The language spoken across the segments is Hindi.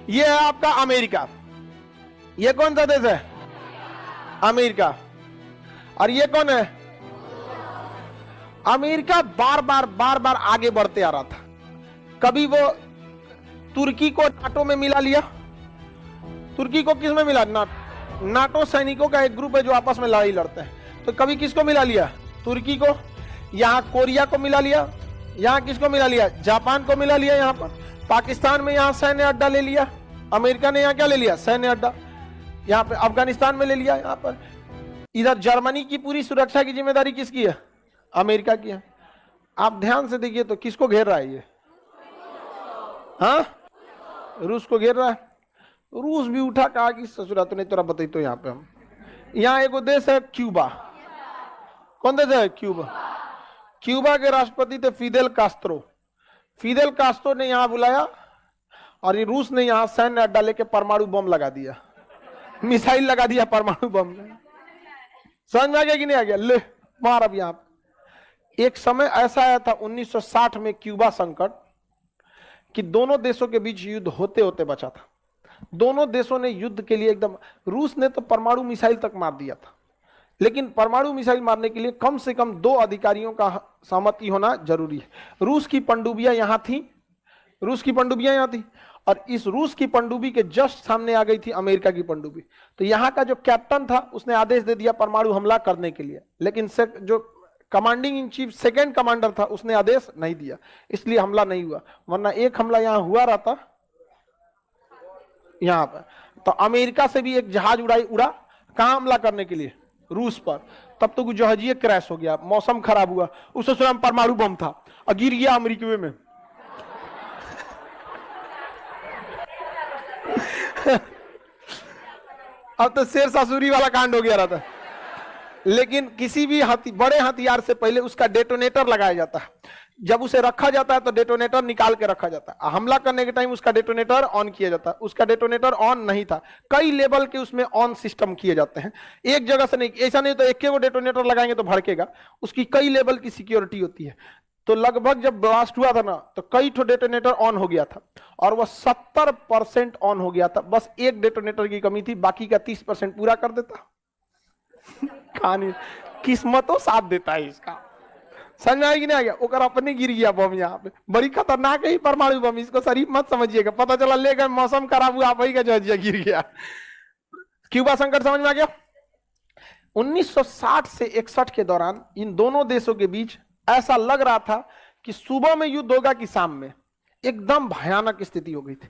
ये है आपका अमेरिका। ये कौन सा देश है? अमेरिका। और ये कौन है? अमेरिका बार बार आगे बढ़ते आ रहा था। कभी वो तुर्की को नाटो में मिला लिया। तुर्की को किस में मिला? नाटो सैनिकों का एक ग्रुप है जो आपस में लड़ाई लड़ते हैं। तो कभी किसको मिला लिया? तुर्की को। यहां कोरिया को मिला लिया। यहां किसको मिला लिया? जापान को मिला लिया। यहां पर पाकिस्तान में यहां सैन्य अड्डा ले लिया। अमेरिका ने यहां क्या ले लिया? सैन्य अड्डा। यहां पे अफगानिस्तान में ले लिया। यहां पर इधर जर्मनी की पूरी सुरक्षा की जिम्मेदारी किसकी है? अमेरिका की है। आप ध्यान से देखिए तो किसको घेर रहा है ये? हाँ, रूस को घेर रहा है। रूस भी उठा, कहा कि ससुरा तो नहीं तोरा बताई। तो यहाँ पे हम यहाँ एक देश है क्यूबा। कौन देश है? क्यूबा। क्यूबा के राष्ट्रपति थे फिदेल कास्त्रो। फिदेल कास्त्रो ने यहाँ बुलाया और ये रूस ने यहाँ सैन्य अड्डा लेके परमाणु बम लगा दिया, मिसाइल लगा दिया, परमाणु बम। समझ में आ गया कि नहीं आ गया? ले मार। अब यहाँ एक समय ऐसा आया था 1960 में क्यूबा संकट, कि दोनों देशों के बीच युद्ध होते होते बचा था। दोनों देशों ने युद्ध के लिए एकदम, रूस ने तो परमाणु मिसाइल तक मार दिया था, लेकिन परमाणु मिसाइल मारने के लिए कम से कम 2 अधिकारियों का सहमति होना जरूरी है। रूस की पनडुब्बियां यहां थी। रूस की पनडुब्बियां यहां थी और इस रूस की पनडुब्बी के जस्ट सामने आ गई थी अमेरिका की पनडुब्बी। तो यहां का जो कैप्टन था उसने आदेश दे दिया परमाणु हमला करने के लिए, लेकिन जो commanding in chief second commander था उसने आदेश नहीं दिया, इसलिए हमला नहीं हुआ। वरना एक हमला यहां हुआ रहता यहां पर। तो अमेरिका से भी एक जहाज उड़ा कहां हमला करने के लिए? रूस पर। तब तो जहाज क्रैश हो गया, मौसम खराब हुआ, उस समय परमाणु बम था और गिर गया अमेरिका में। अब तो शेर ससुरी वाला कांड हो गया रहता। लेकिन किसी भी बड़े हथियार से पहले उसका डेटोनेटर लगाया जाता है। जब उसे रखा जाता है तो डेटोनेटर निकाल के रखा जाता है। हमला करने के टाइम उसका डेटोनेटर ऑन किया जाता है। उसका डेटोनेटर ऑन नहीं था, कई लेवल के उसमें ऑन सिस्टम किए जाते हैं। एक जगह से नहीं, ऐसा नहीं तो एक वो डेटोनेटर लगाएंगे तो भड़केगा। उसकी कई लेवल की सिक्योरिटी होती है। तो लगभग जब ब्लास्ट हुआ था ना, तो कई ठो डेटोनेटर ऑन हो गया था और वह 70% ऑन हो गया था। बस एक डेटोनेटर की कमी थी, बाकी का 30% पूरा कर देता। कहानी किस्मतों साथ देता है इसका। समझ में आएगी नहीं? आ गया? ओकर अपने गिर गया बम। यहाँ पे बड़ी खतरनाक है परमाणु बम, इसको शरीफ मत समझिएगा। पता चला ले गए, मौसम खराब हुआ, वही का जहाज गिर गया। क्यूबा संकट समझ में आ गया? 1960 से 61 के दौरान इन दोनों देशों के बीच ऐसा लग रहा था कि सुबह में युद्ध होगा कि शाम में। एकदम भयानक स्थिति हो गई थी।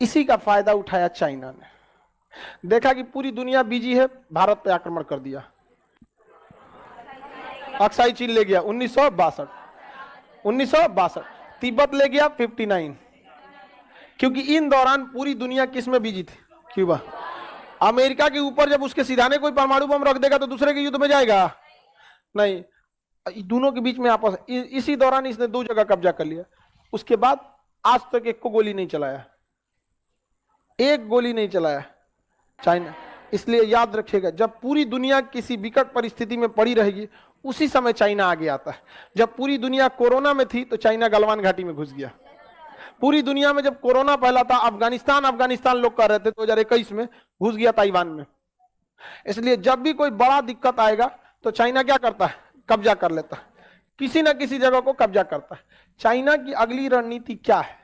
इसी का फायदा उठाया चाइना ने। देखा कि पूरी दुनिया बिजी है, भारत पे आक्रमण कर दिया। अक्साई चीन ले गया 1962। तिब्बत ले गया 59। क्योंकि इन दौरान पूरी दुनिया किस में बिजी थी? क्यूबा। अमेरिका के ऊपर जब उसके सिधाने कोई परमाणु बम रख देगा तो दूसरे के युद्ध में जाएगा नहीं। दोनों के बीच में आपस, इसी दौरान इसने 2 जगह कब्जा कर लिया। उसके बाद आज तक एक को गोली नहीं चलाया, एक गोली नहीं चलाया चाइना। इसलिए याद रखिएगा, जब पूरी दुनिया किसी विकट परिस्थिति में पड़ी रहेगी उसी समय चाइना आगे आता है। जब पूरी दुनिया कोरोना में थी तो चाइना गलवान घाटी में घुस गया। पूरी दुनिया में जब कोरोना फैला था, अफगानिस्तान लोग कर रहे थे, 2021 में घुस गया ताइवान में। इसलिए जब भी कोई बड़ा दिक्कत आएगा तो चाइना क्या करता है? कब्जा कर लेता है, किसी ना किसी जगह को कब्जा करता है। चाइना की अगली रणनीति क्या है?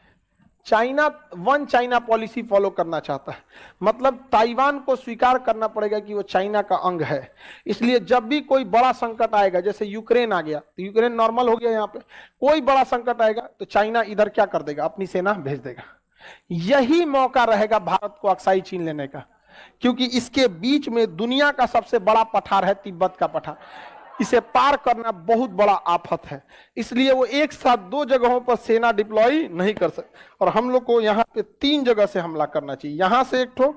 China one China policy follow करना चाहता है। मतलब ताइवान को स्वीकार करना पड़ेगा कि वो चाइना का अंग है। इसलिए जब भी कोई बड़ा संकट आएगा, जैसे यूक्रेन आ गया तो यूक्रेन नॉर्मल हो गया, यहाँ पे कोई बड़ा संकट आएगा तो चाइना इधर क्या कर देगा? अपनी सेना भेज देगा। यही मौका रहेगा भारत को अक्साई चीन लेने का, क्योंकि इसके बीच में दुनिया का सबसे बड़ा पठार है, तिब्बत का पठार। इसे पार करना बहुत बड़ा आफत है। इसलिए वो एक साथ 2 जगहों पर सेना डिप्लॉय नहीं कर सकते। और हम लोग को यहाँ पे 3 जगह से हमला करना चाहिए। यहाँ से एक ठो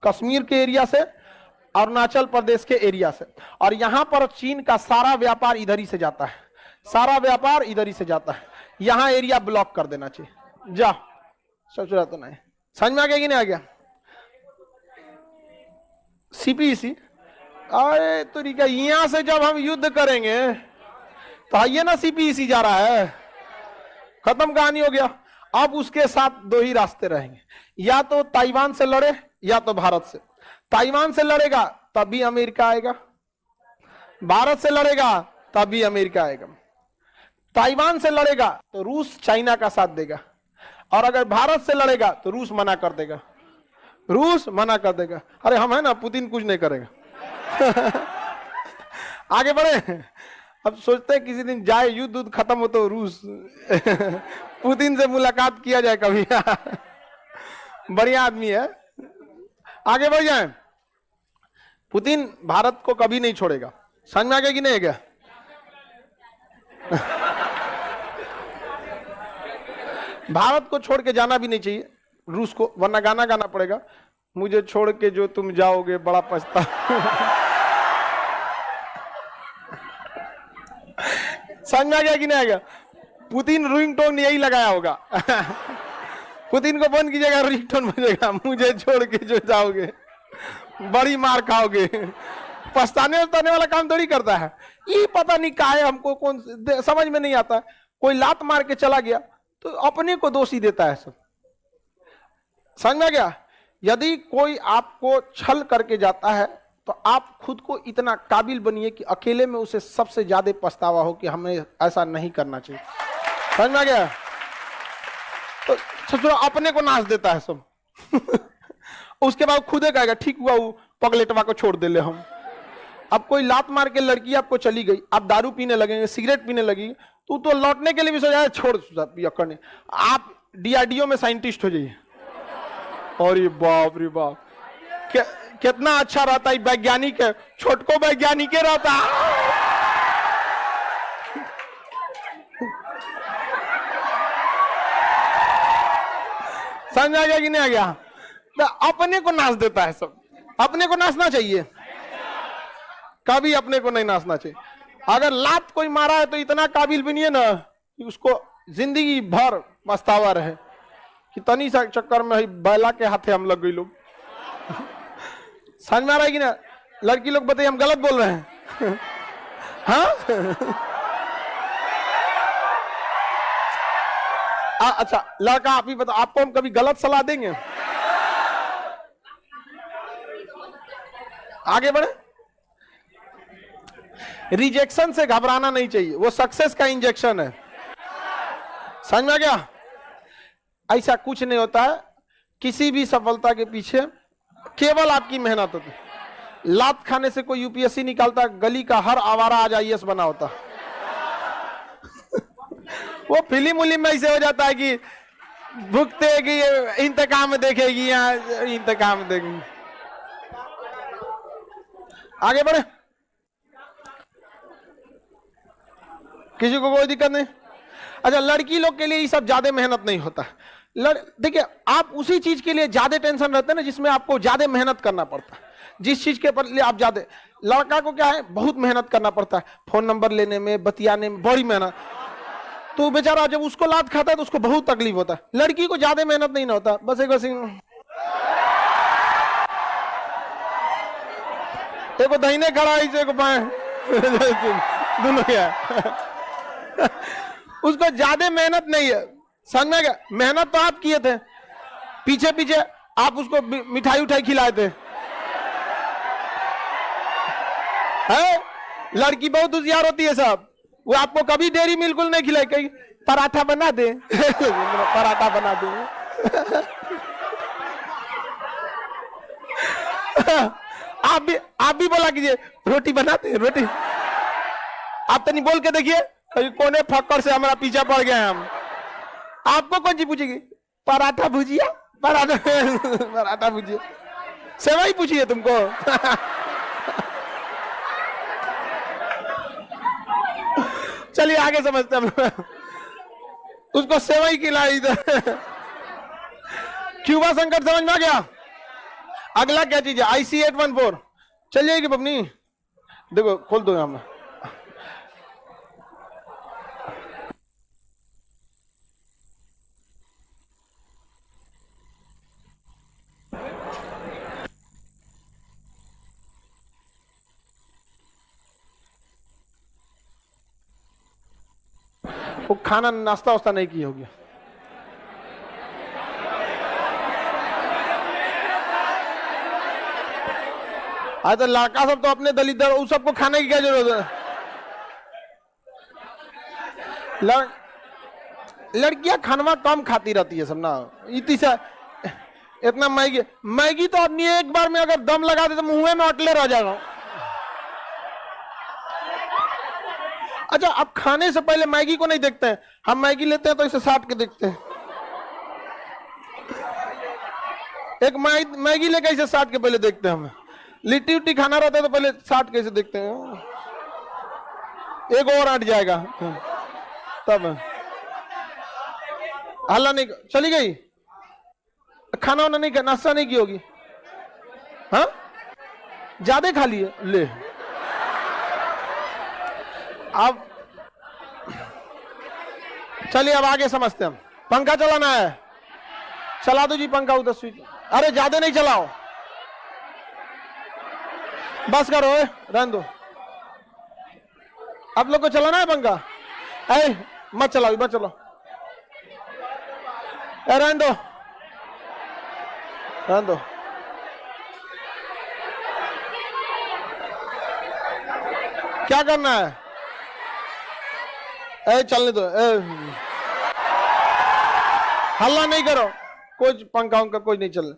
कश्मीर के एरिया से, अरुणाचल प्रदेश के एरिया से, और यहाँ पर चीन का सारा व्यापार इधर ही से जाता है। सारा व्यापार इधर ही से जाता है। यहाँ एरिया ब्लॉक कर देना चाहिए। जा सोच रहा तो नहीं, समझ में आ गया कि नहीं आ गया? सीपीसी, अरे तो यहां से जब हम युद्ध करेंगे तो ये ना सीपीसी जा रहा है, खत्म कहानी हो गया। अब उसके साथ 2 ही रास्ते रहेंगे। या तो ताइवान से लड़े या तो भारत से। ताइवान से लड़ेगा तब भी अमेरिका आएगा, भारत से लड़ेगा तब भी अमेरिका आएगा। ताइवान से लड़ेगा तो रूस चाइना का साथ देगा, और अगर भारत से लड़ेगा तो रूस मना कर देगा, रूस मना कर देगा। अरे हम है ना, पुतिन कुछ नहीं करेगा। आगे बढ़े। अब सोचते हैं किसी दिन जाए, युद्ध खत्म हो तो रूस पुतिन से मुलाकात किया जाए कभी। बढ़िया आदमी है, आगे बढ़ जाए। पुतिन भारत को कभी नहीं छोड़ेगा, समझ में आ गया कि नहीं गया? भारत को छोड़ के जाना भी नहीं चाहिए रूस को, वरना गाना गाना पड़ेगा, मुझे छोड़ के जो तुम जाओगे बड़ा पछता। समझ में आ गया कि नहीं आ गया? पुतिन रिंगटोन यही लगाया होगा। पुतिन को फोन कीजिएगा, रिंगटोन बजेगा, मुझे छोड़ के जो जाओगे बड़ी मार खाओगे। पछताने वाला काम थोड़ी करता है ये, पता नहीं काहे हमको कौन समझ में नहीं आता। कोई लात मार के चला गया तो अपने को दोषी देता है सब, समझ में आ गया? यदि कोई आपको छल करके जाता है तो आप खुद को इतना काबिल बनिए कि अकेले में उसे सबसे ज्यादा पछतावा हो कि हमें ऐसा नहीं करना चाहिए। समझ में आ गया? तो ससुरा अपने को नाच देता है सब। उसके बाद खुदे कहेगा ठीक हुआ वो पगलेटवा को छोड़ दे ले हम। अब कोई लात मार के लड़की आपको चली गई, आप दारू पीने लगेंगे, सिगरेट पीने लगी, तो लौटने के लिए भी सोचा छोड़ करने, आप डीआरडीओ में साइंटिस्ट हो जाइए। और ये बाप रे बाप, कितना अच्छा रहता है वैज्ञानिक है, छोटको वैज्ञानिक रहता। समझ आ गया कि नहीं आ गया? तो अपने को नाच देता है सब, अपने को नाचना चाहिए, कभी अपने को नहीं नाचना चाहिए। अगर लात कोई मारा है तो इतना काबिल बनिए ना कि उसको जिंदगी भर पछतावा रहे कि तनी सा चक्कर में बैला के हाथे हम लग गई लोग। समझ में आ रहा है कि ना? लड़की लोग बताइए हम गलत बोल रहे हैं? हाँ? अच्छा लड़का आप ही बताओ, आपको हम कभी गलत सलाह देंगे? आगे बढ़े। रिजेक्शन से घबराना नहीं चाहिए, वो सक्सेस का इंजेक्शन है। समझ में आ गया? ऐसा कुछ नहीं होता है, किसी भी सफलता के पीछे केवल आपकी मेहनत होती है। लात खाने से कोई यूपीएससी निकालता, गली का हर आवारा आज आईएएस बना होता। वो फिल्म उलिम में ऐसे हो जाता है कि भुगते कि इंतकाम देखेगी, यहाँ इंतकाम देखेगी। आगे बढ़े, किसी को कोई दिक्कत नहीं। अच्छा लड़की लोग के लिए ये सब ज्यादा मेहनत नहीं होता। देखिए आप उसी चीज के लिए ज्यादा टेंशन रहते हैं ना जिसमें आपको ज्यादा मेहनत करना पड़ता है। जिस चीज के लिए आप ज्यादा, लड़का को क्या है बहुत मेहनत करना पड़ता है, फोन नंबर लेने में, बतियाने में बड़ी मेहनत। तो बेचारा जब उसको लात खाता है तो उसको बहुत तकलीफ होता है। लड़की को ज्यादा मेहनत नहीं ना होता, बस एक दाहिने खड़ा है, एक बाएं दोनों क्या। उसको ज्यादा मेहनत नहीं है, समझ में गया? मेहनत तो आप किए थे, पीछे पीछे आप उसको मिठाई उठाई खिलाए थे। है लड़की बहुत होशियार होती है साहब, वो आपको कभी डेयरी मिल्क नहीं खिलाई, कहीं पराठा बना दे। पराठा बना दे। आप भी बोला कीजिए रोटी बनाते, रोटी। आप तो नहीं बोल के देखिए, कोने फक्कर से हमारा पीछा पड़ गया है हम। आपको कौन सी पूछेगी? पराठा भुजिया, पराठा पराठा भुजिया, सेवई पूछिए तुमको। चलिए आगे समझते हैं। उसको सेवई खिलाई। क्यूबा संकट समझ में आ गया? अगला क्या चीज है? IC 814 चल जाएगी पबनी, देखो खोल दो यहां में। वो खाना नाश्ता वास्ता नहीं किया होगी। आज तो लड़का सब तो अपने दलित उस सबको खाने की क्या जरूरत है? लड़कियां खानवा कम खाती रहती है सब ना, इतना मैगी मैगी तो आदमी एक बार में अगर दम लगा दे तो मुंह में अटले रह जाएगा। अच्छा, अब खाने से पहले मैगी को नहीं देखते हैं, हम मैगी लेते हैं तो इसे साट के देखते हैं। एक मैगी लेके इसे साट के पहले देखते हैं। हम लिट्टी उट्टी खाना रहता है तो पहले साट के इसे देखते हैं, एक और हट जाएगा तब। हल्ला नहीं, चली गई खाना वाना नहीं, नाश्ता नहीं की होगी, हाँ ज्यादा खा लिए ले। अब चलिए अब आगे समझते हैं हम। पंखा चलाना है, चला दो जी पंखा उधर स्विच। अरे ज्यादा नहीं चलाओ, बस करो, रहने दो। आप लोग को चलाना है पंखा? मत चलाओ, मत चलो, रहने दो, रहने दो। क्या करना है? चलने दो, हल्ला नहीं करो, कोई पंखा उनका कोई नहीं चल।